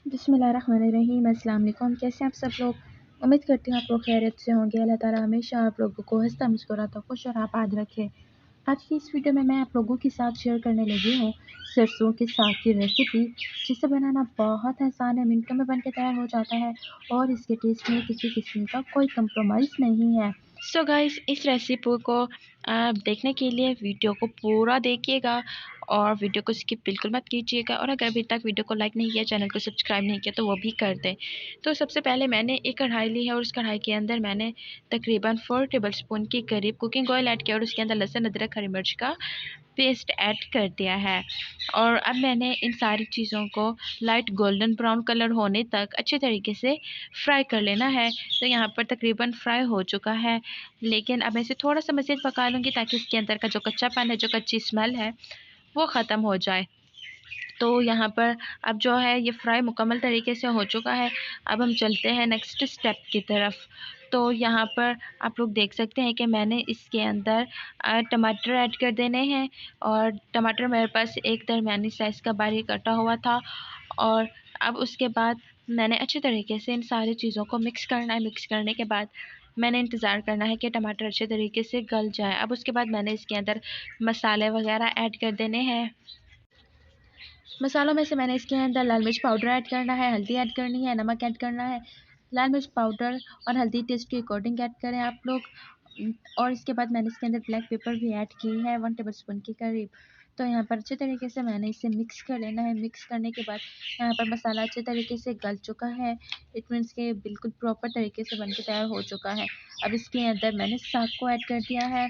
बिस्मिल्लाहिर्रहमानिर्रहीम। अस्सलाम वालेकुम। कैसे हैं आप सब लोग? उम्मीद करती हूँ आप लोग खैरियत से होंगे। अल्लाह ताला हमेशा आप लोगों को हंसता मुस्कुराता खुश और आबाद रखे। आज की इस वीडियो में मैं आप लोगों के साथ शेयर करने लगी हूँ सरसों के साग की रेसिपी, जिसे बनाना बहुत आसान है, मिनटों में बनके तैयार हो जाता है और इसके टेस्ट में किसी किस्म का कोई कंप्रोमाइज़ नहीं है। सो गाइस, इस रेसिपी को आप देखने के लिए वीडियो को पूरा देखिएगा और वीडियो को स्किप बिल्कुल मत कीजिएगा। और अगर अभी तक वीडियो को लाइक नहीं किया, चैनल को सब्सक्राइब नहीं किया तो वो भी कर दें। तो सबसे पहले मैंने एक कढ़ाई ली है और उस कढ़ाई के अंदर मैंने तकरीबन 4 टेबलस्पून के करीब कुकिंग ऑयल ऐड किया और उसके अंदर लहसुन, अदरक, हरी मिर्च का पेस्ट ऐड कर दिया है। और अब मैंने इन सारी चीज़ों को लाइट गोल्डन ब्राउन कलर होने तक अच्छे तरीके से फ्राई कर लेना है। तो यहाँ पर तकरीबन फ्राई हो चुका है, लेकिन अब मैं इसे थोड़ा सा मज़ीद पका लूँगी ताकि इसके अंदर का जो कच्चापन है, जो कच्ची स्मेल है, वो ख़त्म हो जाए। तो यहाँ पर अब जो है ये फ्राई मुकम्मल तरीके से हो चुका है। अब हम चलते हैं नेक्स्ट स्टेप की तरफ। तो यहाँ पर आप लोग देख सकते हैं कि मैंने इसके अंदर टमाटर ऐड कर देने हैं और टमाटर मेरे पास एक दरमियानी साइज़ का बारीक कटा हुआ था। और अब उसके बाद मैंने अच्छे तरीके से इन सारी चीज़ों को मिक्स करना है। मिक्स करने के बाद मैंने इंतज़ार करना है कि टमाटर अच्छे तरीके से गल जाए। अब उसके बाद मैंने इसके अंदर मसाले वगैरह ऐड कर देने हैं। मसालों में से मैंने इसके अंदर लाल मिर्च पाउडर ऐड करना है, हल्दी ऐड करनी है, नमक ऐड करना है। लाल मिर्च पाउडर और हल्दी टेस्ट के अकॉर्डिंग ऐड करें आप लोग। और इसके बाद मैंने इसके अंदर ब्लैक पेपर भी ऐड की है 1 टेबलस्पून के करीब। तो यहाँ पर अच्छे तरीके से मैंने इसे मिक्स कर लेना है। मिक्स करने के बाद यहाँ पर मसाला अच्छे तरीके से गल चुका है। इट मीन्स के बिल्कुल प्रॉपर तरीके से बन के तैयार हो चुका है। अब इसके अंदर मैंने साग को ऐड कर दिया है।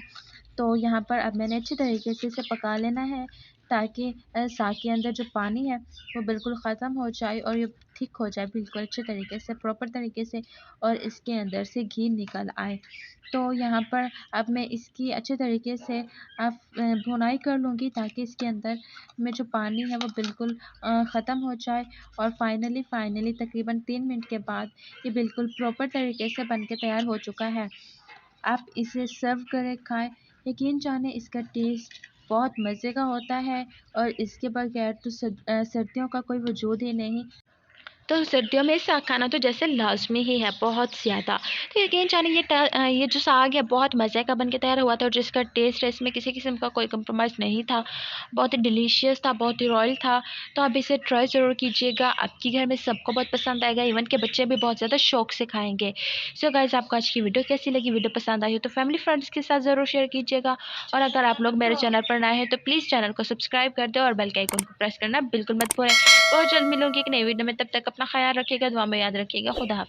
तो यहाँ पर अब मैंने अच्छे तरीके से इसे पका लेना है ताकि साग के अंदर जो पानी है वो बिल्कुल ख़त्म हो जाए और ये थिक हो जाए बिल्कुल अच्छे तरीके से, प्रॉपर तरीके से, और इसके अंदर से घी निकल आए। तो यहाँ पर अब मैं इसकी अच्छे तरीके से भुनाई कर लूँगी ताकि इसके अंदर में जो पानी है वो बिल्कुल ख़त्म हो जाए। और फाइनली तकरीबन 3 मिनट के बाद ये बिल्कुल प्रॉपर तरीके से बन के तैयार हो चुका है। आप इसे सर्व करें, खाएँ। यकीन जाने इसका टेस्ट बहुत मज़े का होता है और इसके बगैर तो सर्दियों का कोई वजूद ही नहीं। तो सर्दियों में साग खाना तो जैसे लाज़मी ही है, बहुत ज़्यादा। तो यकीन जानिए ये जो साग है बहुत मज़े का बन के तैयार हुआ था और जिसका टेस्ट है इसमें किसी किस्म का कोई कंप्रोमाइज़ नहीं था। बहुत ही डिलीशियस था, बहुत ही रॉयल था। तो आप इसे ट्राई ज़रूर कीजिएगा, आपके घर में सबको बहुत पसंद आएगा, इवन के बच्चे भी बहुत ज़्यादा शौक से खाएँगे। सो गाइज़, आपको आज की वीडियो कैसी लगी? वीडियो पसंद आई हो तो फैमिली फ्रेंड्स के साथ ज़रूर शेयर कीजिएगा। और अगर आप लोग मेरे चैनल पर नए हैं तो प्लीज़ चैनल को सब्सक्राइब कर दें और बेल के आइकन को प्रेस करना बिल्कुल मत भूलें। बहुत जल्द मिलूँगी एक नई वीडियो में, तब तक अपना ख्याल रखिएगा, दुआ में याद रखिएगा। खुदा हाफ़िज़।